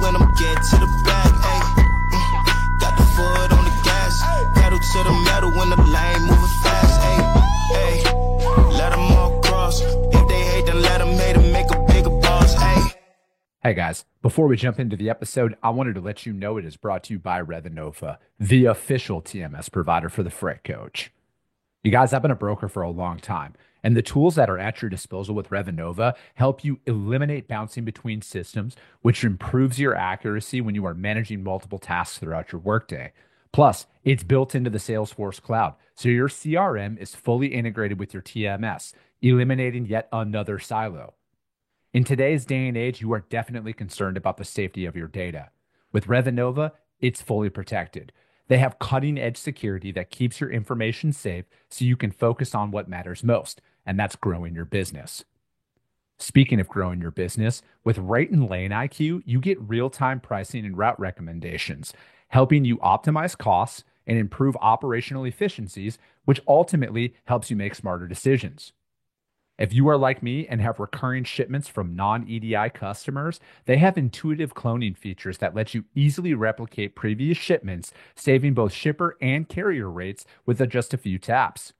when I'm getting to the bag, ayy. Got the foot on the gas, pedal to the metal when the lane moving fast, ayy, ayy. Let them all cross, if they hate, then let them hate and make a bigger boss, ayy. Hey guys, before we jump into the episode, I wanted to let you know it is brought to you by Revenova, the official TMS provider for the Freight Coach. You guys, I've been a broker for a long time, and the tools that are at your disposal with Revenova help you eliminate bouncing between systems, which improves your accuracy when you are managing multiple tasks throughout your workday. Plus, it's built into the Salesforce cloud, so your CRM is fully integrated with your TMS, eliminating yet another silo. In today's day and age, you are definitely concerned about the safety of your data. With Revenova, it's fully protected. They have cutting-edge security that keeps your information safe so you can focus on what matters most, and that's growing your business. Speaking of growing your business, with Rate and Lane IQ, you get real-time pricing and route recommendations, helping you optimize costs and improve operational efficiencies, which ultimately helps you make smarter decisions. If you are like me and have recurring shipments from non-EDI customers, they have intuitive cloning features that let you easily replicate previous shipments, saving both shipper and carrier rates with just a few taps.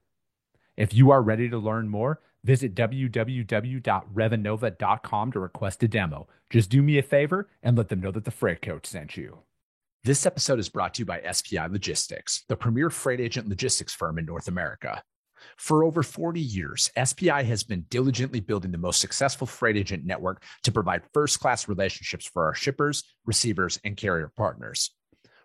If you are ready to learn more, visit www.revenova.com to request a demo. Just do me a favor and let them know that the Freight Coach sent you. This episode is brought to you by SPI Logistics, the premier freight agent logistics firm in North America. For over 40 years, SPI has been diligently building the most successful freight agent network to provide first-class relationships for our shippers, receivers, and carrier partners.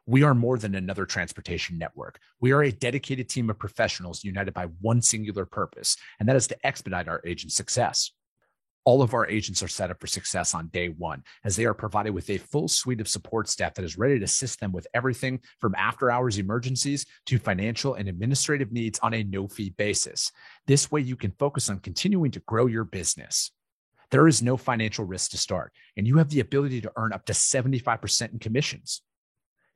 We are more than another transportation network. We are a dedicated team of professionals united by one singular purpose, and that is to expedite our agents' success. All of our agents are set up for success on day one, as they are provided with a full suite of support staff that is ready to assist them with everything from after-hours emergencies to financial and administrative needs on a no-fee basis. This way, you can focus on continuing to grow your business. There is no financial risk to start, and you have the ability to earn up to 75% in commissions.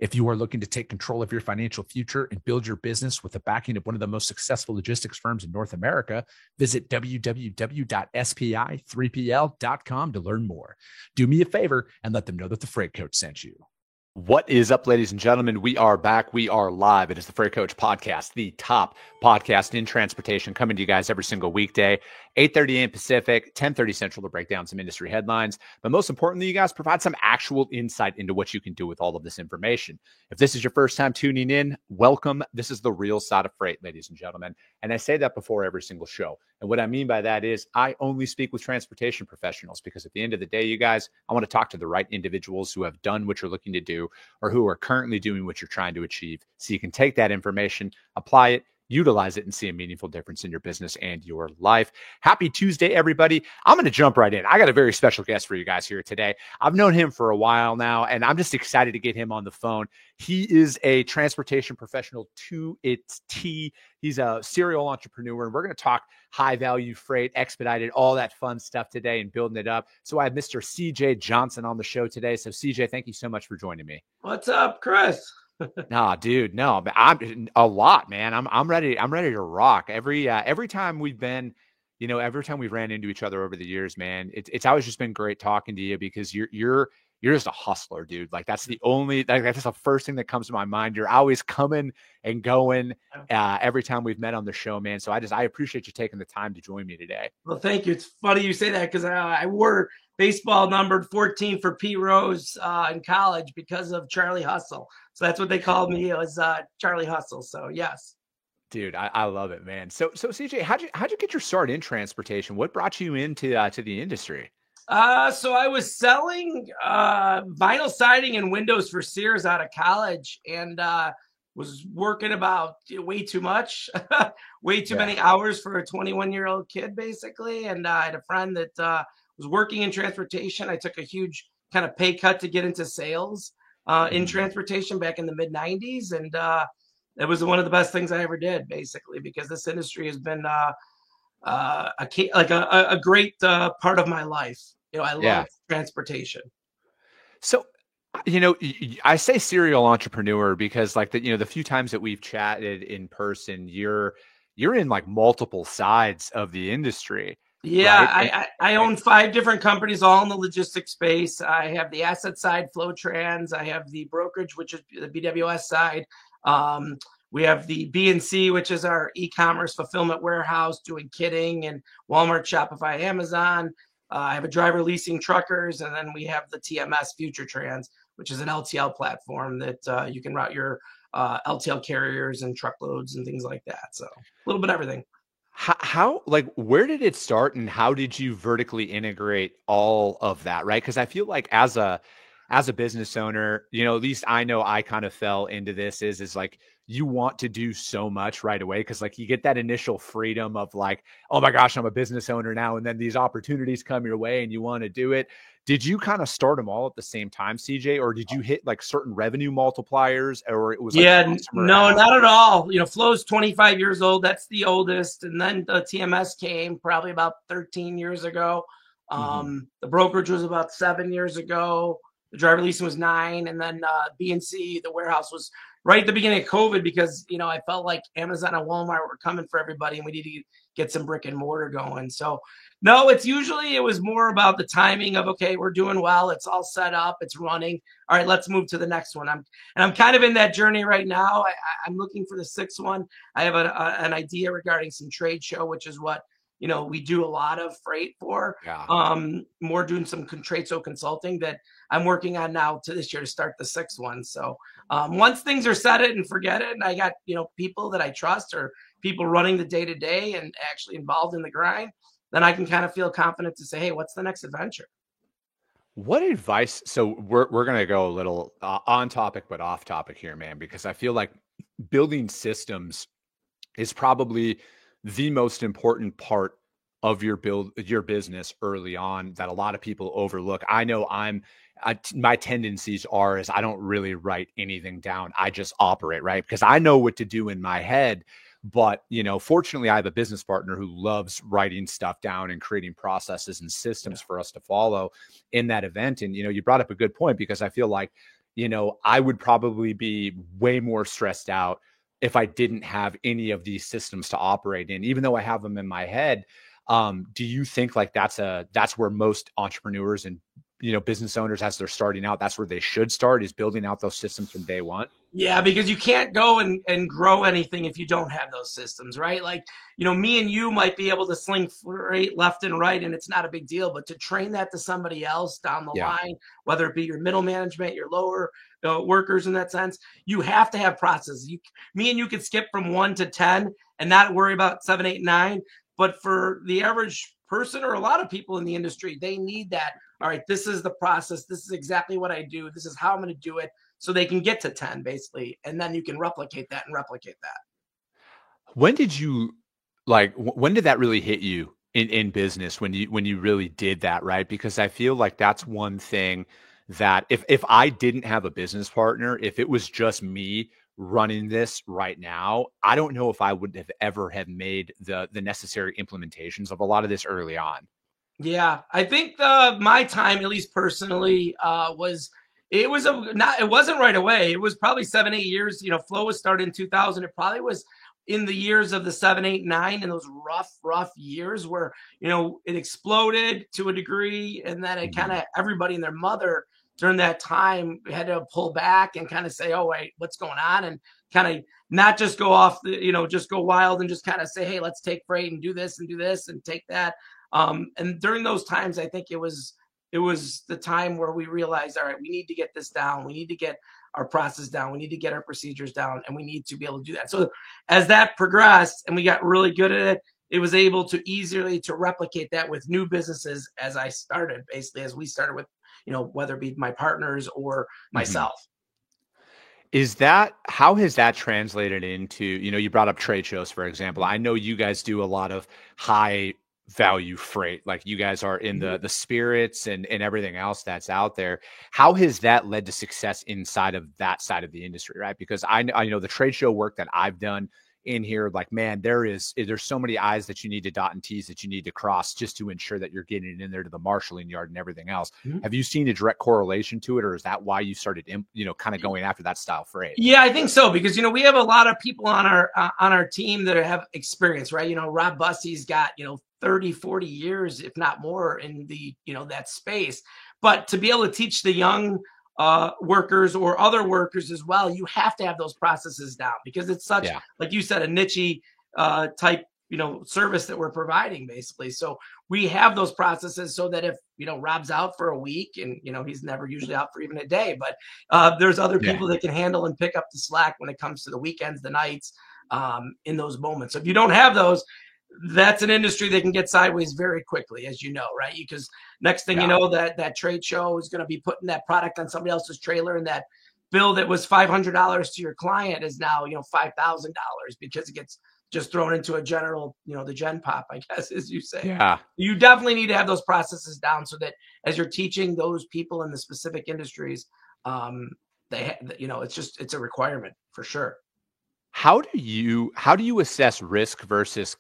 If you are looking to take control of your financial future and build your business with the backing of one of the most successful logistics firms in North America, visit www.spi3pl.com to learn more. Do me a favor and let them know that the Freight Coach sent you. What is up, ladies and gentlemen? We are back. We are live. It is the Freight Coach Podcast, the top podcast in transportation, coming to you guys every single weekday, 8:30 a.m. Pacific, 10:30 Central, to break down some industry headlines. But most importantly, you guys provide some actual insight into what you can do with all of this information. If this is your first time tuning in, welcome. This is the real side of freight, ladies and gentlemen. And I say that before every single show. And what I mean by that is I only speak with transportation professionals, because at the end of the day, you guys, I want to talk to the right individuals who have done what you're looking to do or who are currently doing what you're trying to achieve, so you can take that information, apply it, utilize it, and see a meaningful difference in your business and your life. Happy Tuesday, everybody. I'm going to jump right in. I got a very special guest for you guys here today. I've known him for a while now, and I'm just excited to get him on the phone. He is a transportation professional to its T. He's a serial entrepreneur, and we're going to talk high value freight, expedited, all that fun stuff today and building it up. So I have Mr. CJ Johnson on the show today. So CJ, thank you so much for joining me. What's up, Chris? Nah, dude, no, I'm a lot, man. I'm ready. I'm ready to rock. Every time we've been, every time we've ran into each other over the years, man, it's always just been great talking to you, because you're just a hustler, dude. Like that's that's the first thing that comes to my mind. You're always coming and going every time we've met on the show, man. So I appreciate you taking the time to join me today. Well, thank you. It's funny you say that, because I wore baseball numbered 14 for Pete Rose in college because of Charlie Hustle. So that's what they called me. It was Charlie Hustle. So yes. Dude, I love it, man. So CJ, how'd you get your start in transportation? What brought you into to the industry? So I was selling vinyl siding and windows for Sears out of college, and was working about way too much, way too many hours for a 21-year-old kid, basically. And I had a friend that was working in transportation. I took a huge kind of pay cut to get into sales in transportation back in the mid 90s. And it was one of the best things I ever did, basically, because this industry has been a great part of my life. I love transportation. So, I say serial entrepreneur because, like, the few times that we've chatted in person, you're in like multiple sides of the industry. Yeah, right? I own 5 different companies, all in the logistics space. I have the asset side, FlowTrans. I have the brokerage, which is the BWS side. Um, we have the BNC, which is our e-commerce fulfillment warehouse, doing kitting and Walmart, Shopify, Amazon. I have a driver leasing truckers, and then we have the TMS FutureTrans, which is an LTL platform that you can route your LTL carriers and truckloads and things like that. So a little bit of everything. How like where did it start and how did you vertically integrate all of that, right? Because I feel like as a business owner, you know, at least I know I kind of fell into this is like you want to do so much right away because like you get that initial freedom of like, oh my gosh, I'm a business owner now, and then these opportunities come your way and you want to do it. Did you kind of start them all at the same time, CJ, or did you hit like certain revenue multipliers, or it was like no, not at all. You know, Flow's 25 years old. That's the oldest. And then the TMS came probably about 13 years ago. The brokerage was about 7 years ago. The driver leasing was 9. And then BNC, the warehouse, was right at the beginning of COVID because, you know, I felt like Amazon and Walmart were coming for everybody and we need to get some brick and mortar going. So no, it was more about the timing of, okay, we're doing well. It's all set up. It's running. All right, let's move to the next one. I'm kind of in that journey right now. I'm looking for the 6th one. I have an idea regarding some trade show, which is what, you know, we do a lot of freight for. More doing some trade show consulting that I'm working on now to this year to start the 6th one. So once things are set it and forget it, and I got, you know, people that I trust or people running the day to day and actually involved in the grind, then I can kind of feel confident to say, hey, what's the next adventure? What advice? So we're gonna go a little on topic but off topic here, man, because I feel like building systems is probably the most important part of your business early on that a lot of people overlook. I know my tendencies are is I don't really write anything down. I just operate, right? Because I know what to do in my head. But, you know, fortunately, I have a business partner who loves writing stuff down and creating processes and systems for us to follow in that event. And, you know, you brought up a good point because I feel like, you know, I would probably be way more stressed out if I didn't have any of these systems to operate in, even though I have them in my head. Do you think like that's where most entrepreneurs and, you know, business owners, as they're starting out, that's where they should start, is building out those systems from day one? Yeah, because you can't go and grow anything if you don't have those systems, right? Like, you know, me and you might be able to sling freight left and right, and it's not a big deal. But to train that to somebody else down the line, whether it be your middle management, your lower workers in that sense, you have to have processes. Me and you could skip from 1 to 10 and not worry about 7, 8, 9. But for the average person or a lot of people in the industry, they need that. All right, this is the process. This is exactly what I do. This is how I'm going to do it. So they can get to 10 basically. And then you can replicate that. When did you when did that really hit you in business when you really did that, right? Because I feel like that's one thing that if I didn't have a business partner, if it was just me running this right now, I don't know if I would have ever have made the necessary implementations of a lot of this early on. Yeah, I think my time, at least personally, it wasn't right away. It was probably 7, 8 years. You know, Flow was started in 2000. It probably was in the years of the 7, 8, 9, and those rough years where, you know, it exploded to a degree, and then it kind of everybody and their mother during that time had to pull back and kind of say, oh, wait, what's going on? And kind of not just go off, just go wild and just kind of say, hey, let's take freight and do this and take that. And during those times, I think it was the time where we realized, all right, we need to get this down. We need to get our process down. We need to get our procedures down, and we need to be able to do that. So as that progressed and we got really good at it, it was able to easily to replicate that with new businesses as I started, basically, as we started with, you know, whether it be my partners or myself. How has that translated into, you know, you brought up trade shows, for example. I know you guys do a lot of high value freight, like you guys are in the spirits and everything else that's out there. How has that led to success inside of that side of the industry, right? Because I know the trade show work that I've done in here, like, man, there's so many I's that you need to dot and T's that you need to cross just to ensure that you're getting it in there to the marshaling yard and everything else. Have you seen a direct correlation to it, or is that why you started, kind of going after that style freight? Yeah, I think so, because, you know, we have a lot of people on our team that have experience, right? You know, Rob Bussey's got, you know, 30, 40 years, if not more, in the, that space. But to be able to teach the young workers or other workers as well, you have to have those processes down, because it's such, like you said, a niche type, service that we're providing basically. So we have those processes so that if, Rob's out for a week, and, he's never usually out for even a day, but there's other people that can handle and pick up the slack when it comes to the weekends, the nights, in those moments. So if you don't have those, that's an industry that can get sideways very quickly, as you know, right? Because next thing you know, that trade show is going to be putting that product on somebody else's trailer, and that bill that was $500 to your client is now, $5,000, because it gets just thrown into a general, the gen pop, I guess, as you say. Yeah. You definitely need to have those processes down, so that as you're teaching those people in the specific industries, it's a requirement for sure. How do you assess risk versus,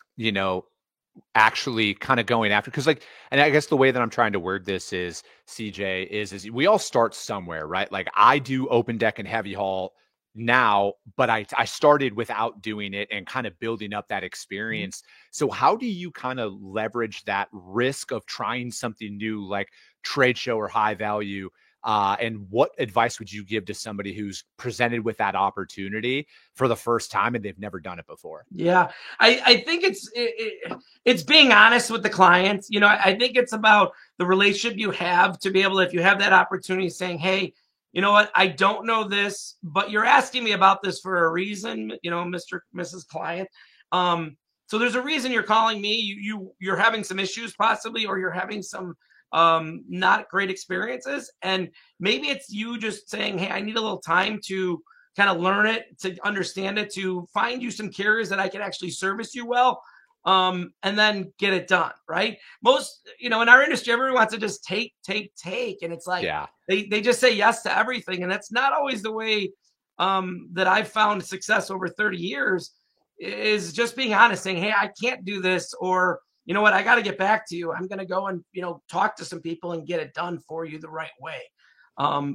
actually kind of going after? Because and I guess the way that I'm trying to word this is, CJ, is we all start somewhere, right? Like I do open deck and heavy haul now, but I started without doing it and kind of building up that experience. So how do you kind of leverage that risk of trying something new, like trade show or high value? And what advice would you give to somebody who's presented with that opportunity for the first time and they've never done it before? Yeah, I think it's being honest with the client. I think it's about the relationship you have to be able to, if you have that opportunity, saying, hey, you know what, I don't know this, but you're asking me about this for a reason, Mrs. Client. So there's a reason you're calling me. You're having some issues possibly, or you're having some not great experiences. And maybe it's you just saying, hey, I need a little time to kind of learn it, to understand it, to find you some carriers that I can actually service you well. And then get it done. Right. Most, in our industry, everyone wants to just take. And it's like, they just say yes to everything. And that's not always the way that I've found success over 30 years, is just being honest, saying, hey, I can't do this, or, you know what, I got to get back to you. I'm going to go and, talk to some people and get it done for you the right way.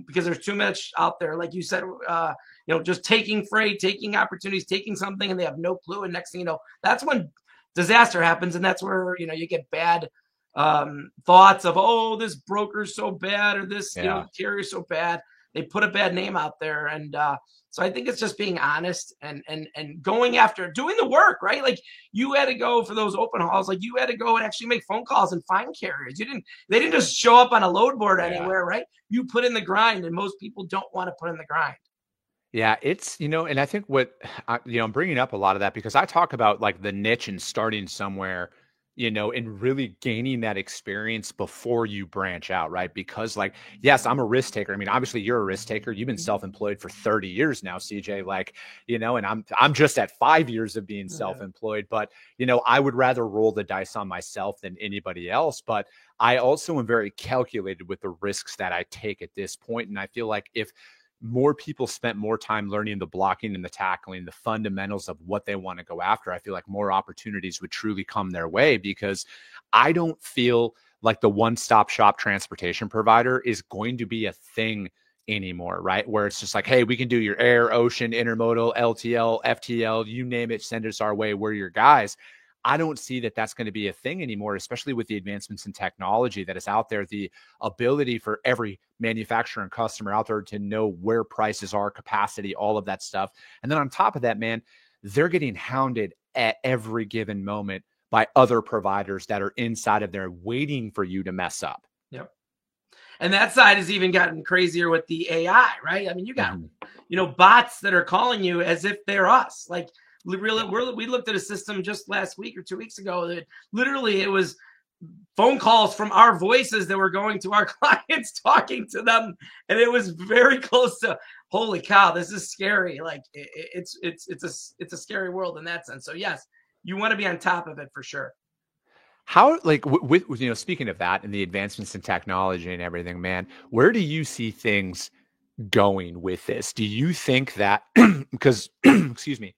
Because there's too much out there, like you said, just taking freight, taking opportunities, taking something, and they have no clue. And next thing you know, that's when disaster happens. And that's where, you get bad thoughts of, oh, this broker's so bad, or this carrier's so bad. They put a bad name out there. And so I think it's just being honest and going after, doing the work, right? Like you had to go for those open hauls. Like you had to go and actually make phone calls and find carriers. They didn't just show up on a load board anywhere, right? You put in the grind, and most people don't want to put in the grind. Yeah, it's, and I think I'm bringing up a lot of that because I talk about like the niche and starting somewhere, and really gaining that experience before you branch out, right? Because yes, I'm a risk taker. I mean, obviously you're a risk taker. You've been self-employed for 30 years now, CJ, and I'm just at 5 years of being self-employed, but, I would rather roll the dice on myself than anybody else. But I also am very calculated with the risks that I take at this point. And I feel like if more people spent more time learning the blocking and the tackling, the fundamentals of what they want to go after, I feel like more opportunities would truly come their way, because I don't feel like the one-stop shop transportation provider is going to be a thing anymore, right? Where it's just like, hey, we can do your air, ocean, intermodal, LTL, FTL, you name it, send us our way, we're your guys. I don't see that that's going to be a thing anymore, especially with the advancements in technology that is out there, the ability for every manufacturer and customer out there to know where prices are, capacity, all of that stuff. And then on top of that, man, they're getting hounded at every given moment by other providers that are inside of there waiting for you to mess up. Yep. And that side has even gotten crazier with the AI, right? I mean, you got, bots that are calling you as if they're us. Like, we looked at a system just last week or 2 weeks ago that literally it was phone calls from our voices that were going to our clients, talking to them. And it was very close to, holy cow, this is scary. Like it's a scary world in that sense. So yes, you want to be on top of it for sure. How, with speaking of that and the advancements in technology and everything, man, where do you see things going with this? Do you think that, because, excuse me,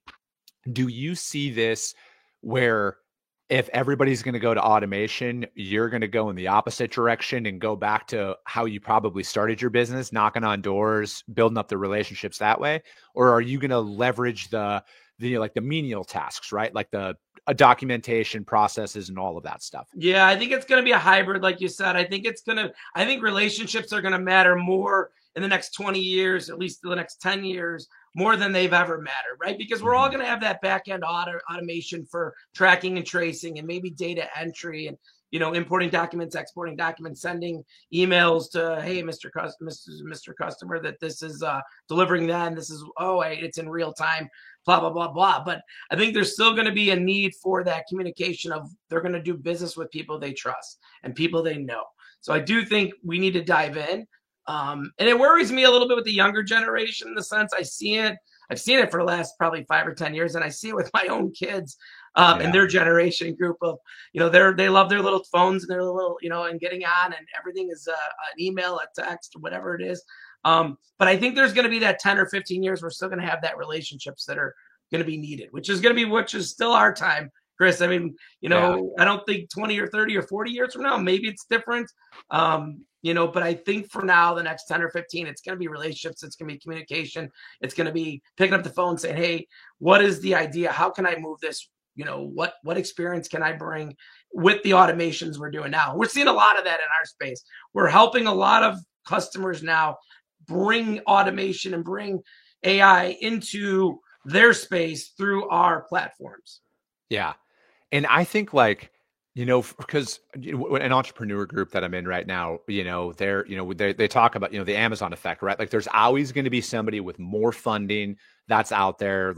do you see this where if everybody's going to go to automation, you're going to go in the opposite direction and go back to how you probably started your business, knocking on doors, building up the relationships that way? Or are you going to leverage the menial tasks, right? Like the documentation processes and all of that stuff. Yeah, I think it's going to be a hybrid, like you said. I think relationships are going to matter more in the next 20 years, at least the next 10 years, more than they've ever mattered, right? Because we're all going to have that back end automation for tracking and tracing and maybe data entry and, importing documents, exporting documents, sending emails to, hey, Mr. Customer, that this is delivering that, and this is, it's in real time, blah, blah, blah, blah. But I think there's still going to be a need for that communication of they're going to do business with people they trust and people they know. So I do think we need to dive in. And it worries me a little bit with the younger generation in the sense I've seen it for the last probably 5 or 10 years. And I see it with my own kids and their generation group of, they love their little phones and their little, and getting on and everything is an email, a text, whatever it is. But I think there's going to be that 10 or 15 years, we're still going to have that relationships that are going to be needed, which is still our time, Chris. I mean, I don't think 20 or 30 or 40 years from now, maybe it's different. But I think for now, the next 10 or 15, it's going to be relationships. It's going to be communication. It's going to be picking up the phone saying, hey, what is the idea? How can I move this? What experience can I bring with the automations we're doing now? We're seeing a lot of that in our space. We're helping a lot of customers now bring automation and bring AI into their space through our platforms. Yeah. And I think because an entrepreneur group that I'm in right now, they talk about, the Amazon effect, right? Like there's always going to be somebody with more funding that's out there.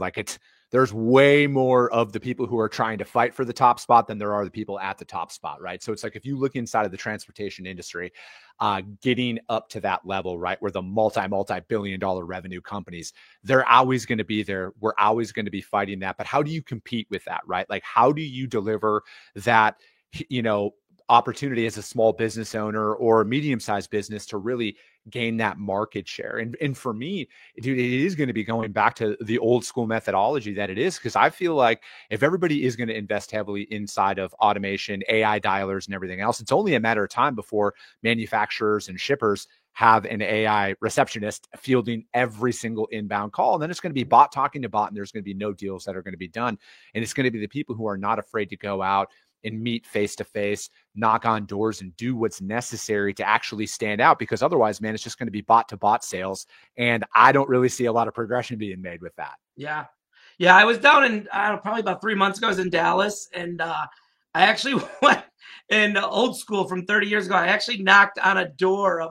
There's way more of the people who are trying to fight for the top spot than there are the people at the top spot, right? So it's like, if you look inside of the transportation industry, getting up to that level, right, where the multi-billion-dollar revenue companies, they're always going to be there. We're always going to be fighting that. But how do you compete with that, right? Like, how do you deliver that, opportunity as a small business owner or a medium-sized business to really gain that market share? And for me, dude, it is going to be going back to the old school methodology that it is, because I feel like if everybody is going to invest heavily inside of automation, AI dialers and everything else, it's only a matter of time before manufacturers and shippers have an AI receptionist fielding every single inbound call. And then it's going to be bot talking to bot, and there's going to be no deals that are going to be done. And it's going to be the people who are not afraid to go out and meet face-to-face, knock on doors, and do what's necessary to actually stand out, because otherwise, man, it's just going to be bot-to-bot sales. And I don't really see a lot of progression being made with that. Yeah. Yeah, I was down in, probably about 3 months ago, I was in Dallas, and I actually went in old school from 30 years ago. I actually knocked on a door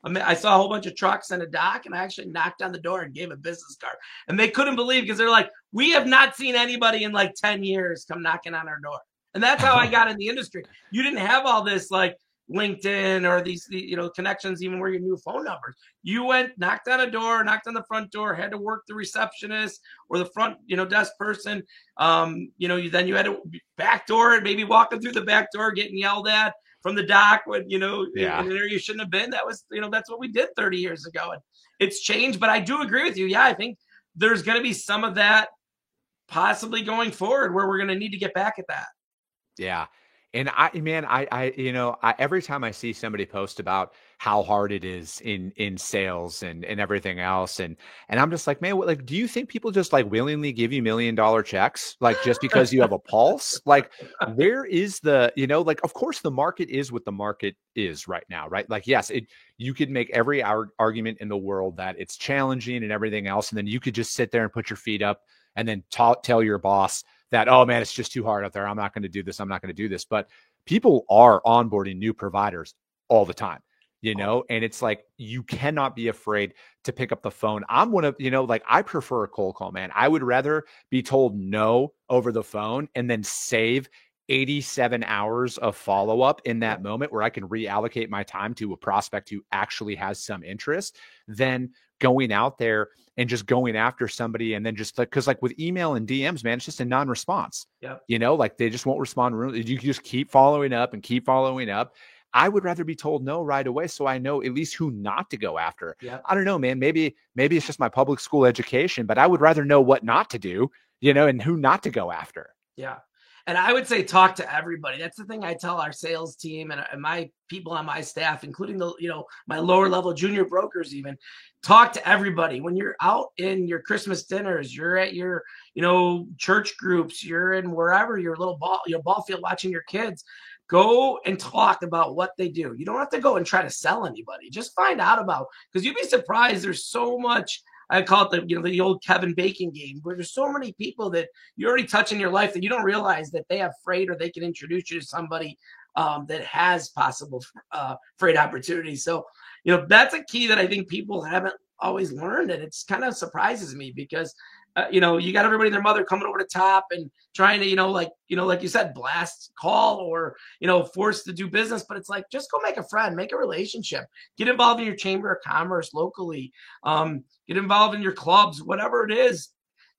I saw a whole bunch of trucks and a dock, and I actually knocked on the door and gave a business card. And they couldn't believe, because they're like, we have not seen anybody in like 10 years come knocking on our door. And that's how I got in the industry. You didn't have all this like LinkedIn or these connections, even where your new phone numbers. You went, knocked on a door, knocked on the front door, had to work the receptionist or the front, desk person. Then you had to backdoor it, maybe walking through the back door, getting yelled at from the dock when, in an area you shouldn't have been. That was, that's what we did 30 years ago. And it's changed, but I do agree with you. Yeah, I think there's going to be some of that possibly going forward where we're going to need to get back at that. Yeah. And I every time I see somebody post about how hard it is in sales and everything else, and I'm just like, man, do you think people just like willingly give you $1 million checks, like just because you have a pulse? Like, where is the, of course the market is what the market is right now, right? Like, yes, you could make every argument in the world that it's challenging and everything else, and then you could just sit there and put your feet up and then tell your boss that, oh man, it's just too hard out there. I'm not going to do this. I'm not going to do this. But people are onboarding new providers all the time, and it's like, you cannot be afraid to pick up the phone. I'm one of, I prefer a cold call, man. I would rather be told no over the phone and then save 87 hours of follow-up in that moment where I can reallocate my time to a prospect who actually has some interest than going out there and just going after somebody. And then just because with email and DMs, man, it's just a non-response. Yep. They just won't respond. You just keep following up and keep following up. I would rather be told no right away, so I know at least who not to go after. Yep. I don't know, man. Maybe it's just my public school education, but I would rather know what not to do, and who not to go after. Yeah. And I would say talk to everybody. That's the thing I tell our sales team and my people on my staff, including the, my lower level junior brokers even. Talk to everybody. When you're out in your Christmas dinners, you're at your, church groups, you're in wherever your little ball field watching your kids. Go and talk about what they do. You don't have to go and try to sell anybody. Just find out about, because you'd be surprised. There's so much. I call it the old Kevin Bacon game, where there's so many people that you already touch in your life that you don't realize that they have freight, or they can introduce you to somebody that has possible freight opportunities. So, that's a key that I think people haven't always learned, and it's kind of surprises me because you got everybody and their mother coming over the top and trying to, like you said, blast, call, or, force to do business. But it's like, just go make a friend, make a relationship, get involved in your chamber of commerce locally, get involved in your clubs, whatever it is,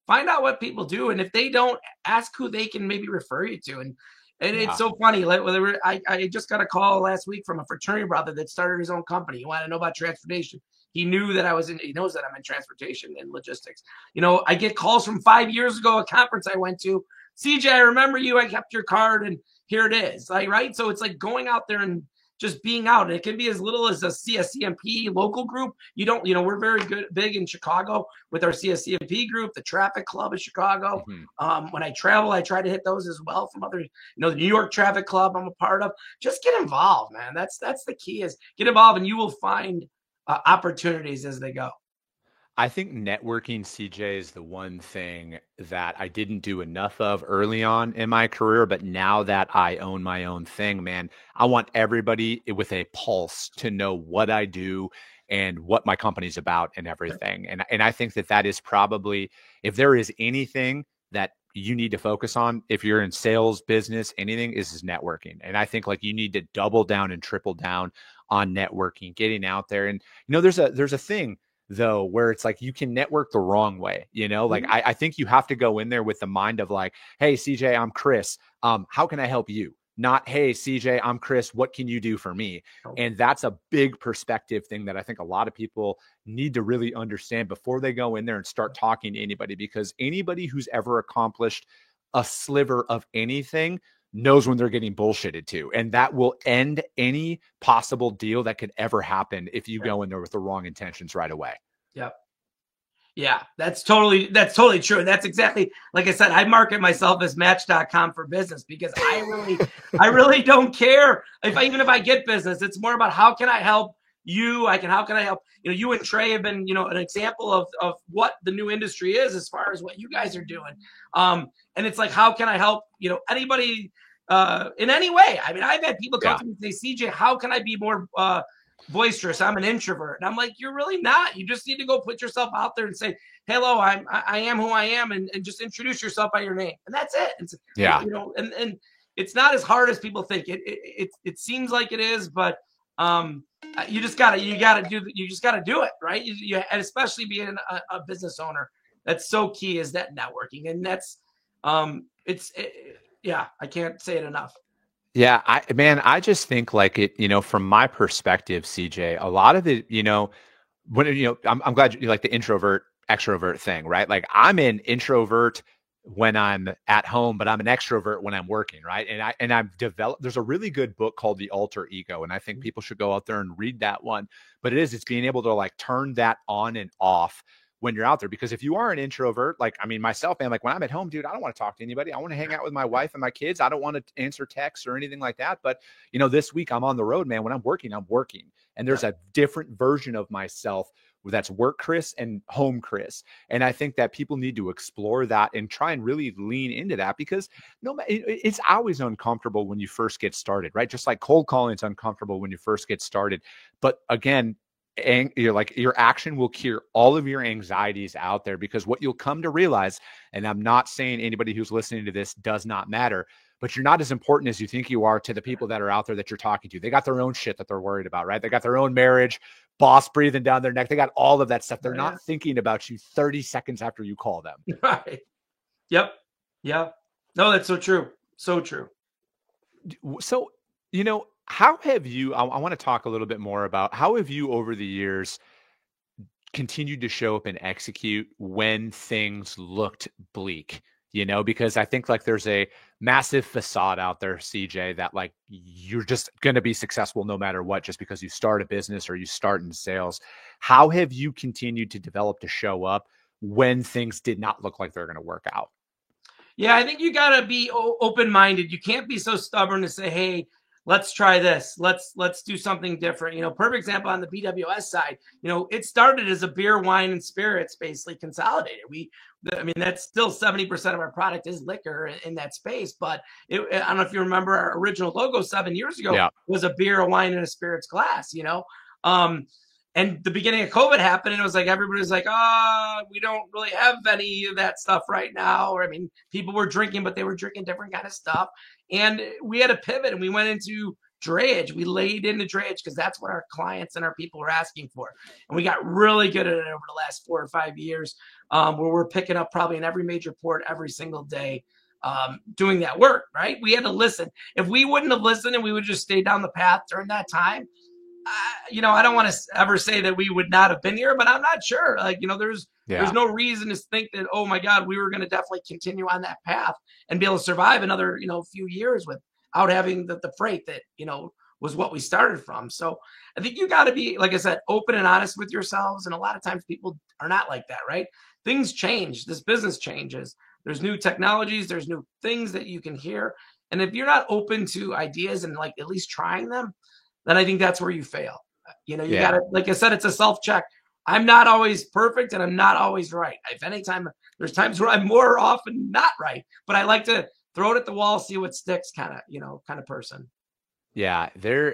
find out what people do. And if they don't, ask who they can maybe refer you to. And it's so funny. Like, I just got a call last week from a fraternity brother that started his own company. He wanted to know about transportation. He knew that he knows that I'm in transportation and logistics. I get calls from 5 years ago, a conference I went to. CJ, I remember you. I kept your card and here it is. Like, right. So it's like going out there and just being out. And it can be as little as a CSCMP local group. We're very big in Chicago with our CSCMP group, the Traffic Club of Chicago. Mm-hmm. When I travel, I try to hit those as well from other, the New York Traffic Club I'm a part of. Just get involved, man. That's the key, is get involved, and you will find opportunities as they go. I think networking, CJ, is the one thing that I didn't do enough of early on in my career. But now that I own my own thing, man, I want everybody with a pulse to know what I do and what my company's about and everything. And I think that is probably, if there is anything that you need to focus on, if you're in sales, business, anything, is networking. And I think you need to double down and triple down on networking, getting out there. And, there's a thing though, where it's like, you can network the wrong way, mm-hmm. I think you have to go in there with the mind of like, hey, CJ, I'm Chris. How can I help you? Not, hey, CJ, I'm Chris. What can you do for me? And that's a big perspective thing that I think a lot of people need to really understand before they go in there and start talking to anybody, because anybody who's ever accomplished a sliver of anything knows when they're getting bullshitted to. And that will end any possible deal that could ever happen if you go in there with the wrong intentions right away. Yep. Yeah, that's totally true. And that's exactly, like I said, I market myself as Match.com for business, because I really don't care even if I get business. It's more about, how can I help you? How can I help? You and Trey have been, an example of what the new industry is as far as what you guys are doing. And it's like, how can I help, anybody in any way? I mean, I've had people come to me and say, CJ, how can I be more boisterous? I'm an introvert. And I'm like, you're really not. You just need to go put yourself out there and say, hello, I am who I am, and just introduce yourself by your name. And that's it. It's, and it's not as hard as people think. It seems like it is, but you just gotta do it, right? And especially being a business owner, that's so key, is that networking. And that's I can't say it enough. Yeah, I just think from my perspective, CJ, a lot of it, when, I'm glad you like the introvert extrovert thing, right? Like, I'm an introvert when I'm at home, but I'm an extrovert when I'm working, right? And I've developed, there's a really good book called The Alter Ego, and I think people should go out there and read that one. But it's being able to turn that on and off when you're out there. Because if you are an introvert, myself, man, when I'm at home, dude, I don't want to talk to anybody. I want to hang out with my wife and my kids. I don't want to answer texts or anything like that. But, this week I'm on the road, man. When I'm working. And there's a different version of myself that's work Chris and home Chris. And I think that people need to explore that and try and really lean into that, because it's always uncomfortable when you first get started, right? Just like cold calling is uncomfortable when you first get started. But again, your action will cure all of your anxieties out there, because what you'll come to realize, and I'm not saying anybody who's listening to this does not matter, but you're not as important as you think you are to the people that are out there that you're talking to. They got their own shit that they're worried about, right? They got their own marriage, boss breathing down their neck. They got all of that stuff. They're not thinking about you 30 seconds after you call them. Right. Yep. Yeah. No, that's so true. So true. So, how have you, I want to talk a little bit more about, how have you over the years continued to show up and execute when things looked bleak? you know, because I think like there's a massive facade out there, CJ, that like you're just going to be successful no matter what, just because you start a business or you start in sales. How have you continued to develop to show up when things did not look like they're going to work out? Yeah, I think you got to be open-minded. You can't be so stubborn to say, hey, let's try this. Let's do something different. You know, perfect example on the BWS side, you know, it started as a beer, wine, and spirits basically consolidated. I mean, that's still 70% of our product is liquor in that space. But I don't know if you remember our original logo 7 years ago was a beer, a wine, and a spirits glass, you know. And the beginning of COVID happened, and it was like everybody was like, we don't really have any of that stuff right now. Or I mean, people were drinking, but they were drinking different kind of stuff. And we had to pivot, and we went into drayage. We laid into drayage because that's what our clients and our people were asking for. And we got really good at it over the last 4 or 5 years, where we're picking up probably in every major port every single day, doing that work, right? We had to listen. If we wouldn't have listened and we would just stay down the path during that time, you know, I don't want to ever say that we would not have been here, but I'm not sure. Like, you know, there's no reason to think that, oh my God, we were going to definitely continue on that path and be able to survive another, you know, few years without having the freight that, you know, was what we started from. So I think you got to be, like I said, open and honest with yourselves. And a lot of times people are not like that, right? Things change. This business changes. There's new technologies. There's new things that you can hear. And if you're not open to ideas and like at least trying them, then I think that's where you fail. You know, you got to, like I said, it's a self-check. I'm not always perfect and I'm not always right. If anytime, there's times where I'm more often not right, but I like to throw it at the wall, see what sticks kind of person. Yeah,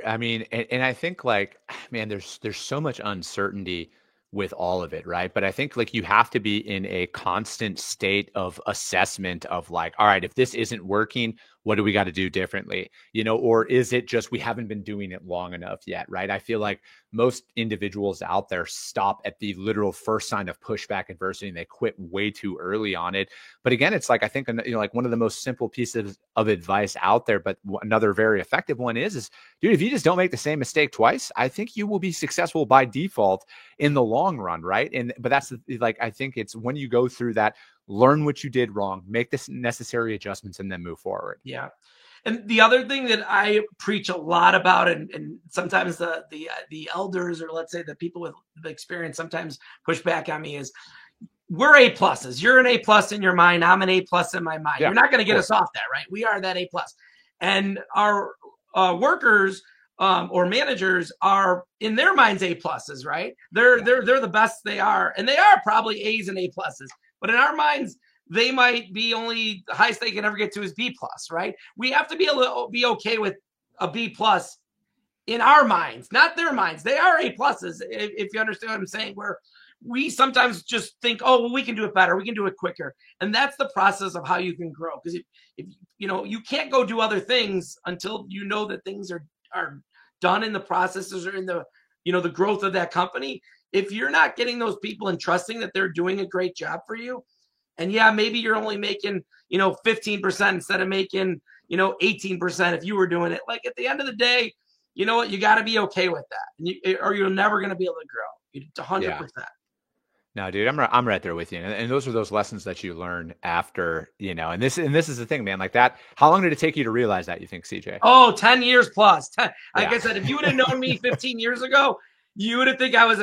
I mean, and I think like, man, there's so much uncertainty with all of it, right? But I think like you have to be in a constant state of assessment of like, all right, if this isn't working, what do we got to do differently? You know, or is it just we haven't been doing it long enough yet, right? I feel like most individuals out there stop at the literal first sign of pushback adversity and they quit way too early on it. But again, it's like I think, you know, like one of the most simple pieces of advice out there, but another very effective one is dude, if you just don't make the same mistake twice, I think you will be successful by default in the long run, right? But that's like, I think it's when you go through that, learn what you did wrong, make the necessary adjustments, and then move forward. Yeah. And the other thing that I preach a lot about, and sometimes the elders, or let's say the people with experience sometimes push back on me, is we're A pluses. You're an A plus in your mind. I'm an A plus in my mind. You're not going to get us off that, right? We are that A plus. And our workers or managers are in their minds A pluses, right? They're the best they are. And they are probably A's and A pluses. But in our minds, they might be only the highest they can ever get to is B plus, right? We have to be able to be okay with a B plus in our minds, not their minds. They are A pluses, if you understand what I'm saying, where we sometimes just think, oh, well, we can do it better. We can do it quicker. And that's the process of how you can grow. Because if you know, you can't go do other things until you know that things are done in the processes or in the, you know, the growth of that company. If you're not getting those people and trusting that they're doing a great job for you, and yeah, maybe you're only making, you know, 15% instead of making, you know, 18% if you were doing it. Like at the end of the day, you know what, you got to be okay with that, or you're never going to be able to grow. 100%. Yeah. No, dude, I'm right there with you. And those are those lessons that you learn after, you know, and this is the thing, man, like that. How long did it take you to realize that, you think, CJ? Oh, 10 years plus. Like I said, if you would have known me 15 years ago, you would have think I was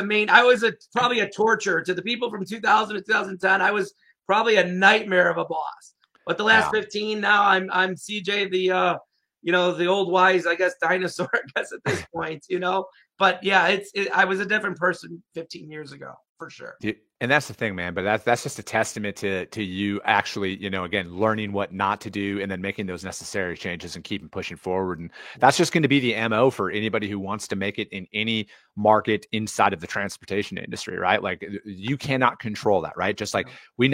probably a torture to the people from 2000 to 2010. I was probably a nightmare of a boss. But the last 15, now I'm CJ, the you know, the old wise, I guess, dinosaur, I guess at this point, you know. But yeah, I was a different person 15 years ago, for sure. And that's the thing, man. But that's just a testament to you actually, you know, again, learning what not to do and then making those necessary changes and keeping pushing forward. And that's just going to be the MO for anybody who wants to make it in any market inside of the transportation industry, right? Like you cannot control that, right? Just like we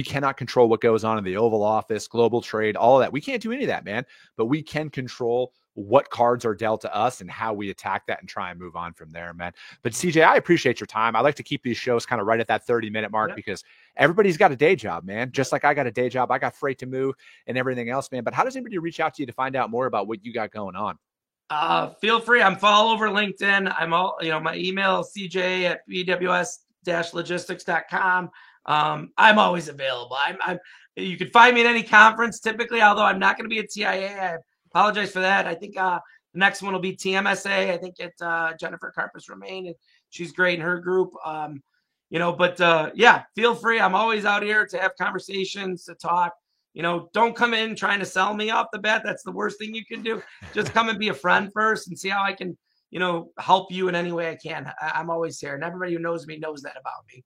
cannot control what goes on in the Oval Office, global trade, all of that. We can't do any of that, man. But we can control what cards are dealt to us and how we attack that and try and move on from there, man. But CJ, I appreciate your time. I like to keep these shows kind of right at that 30-minute mark because everybody's got a day job, man. Just like I got a day job, I got freight to move and everything else, man. But how does anybody reach out to you to find out more about what you got going on? Feel free. I'm all over LinkedIn. I'm all, you know, my email, CJ@bws-logistics.com. I'm always available. You can find me at any conference typically, although I'm not going to be at TIA. I apologize for that. I think the next one will be TMSA. I think it's Jennifer Carpus Romaine, and she's great in her group. But yeah, feel free. I'm always out here to have conversations, to talk. Don't come in trying to sell me off the bat. That's the worst thing you can do. Just come and be a friend first and see how I can, help you in any way I can. I'm always here, and everybody who knows me knows that about me.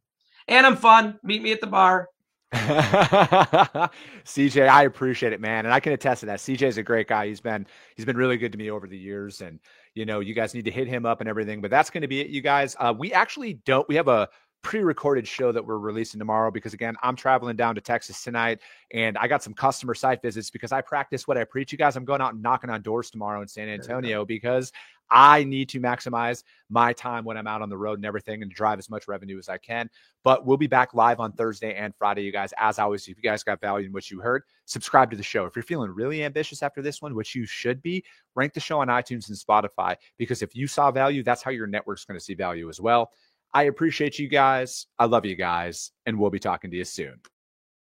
And I'm fun. Meet me at the bar. CJ, I appreciate it, man. And I can attest to that. CJ is a great guy. He's been really good to me over the years, and you guys need to hit him up and everything, but that's going to be it, you guys. We have a pre-recorded show that we're releasing tomorrow because, again, I'm traveling down to Texas tonight, and I got some customer site visits because I practice what I preach, you guys. I'm going out and knocking on doors tomorrow in San Antonio because I need to maximize my time when I'm out on the road and everything and drive as much revenue as I can. But we'll be back live on Thursday and Friday, you guys. As always, if you guys got value in what you heard, subscribe to the show. If you're feeling really ambitious after this one, which you should be, rank the show on iTunes and Spotify, because if you saw value, that's how your network's going to see value as well. I appreciate you guys. I love you guys, and we'll be talking to you soon.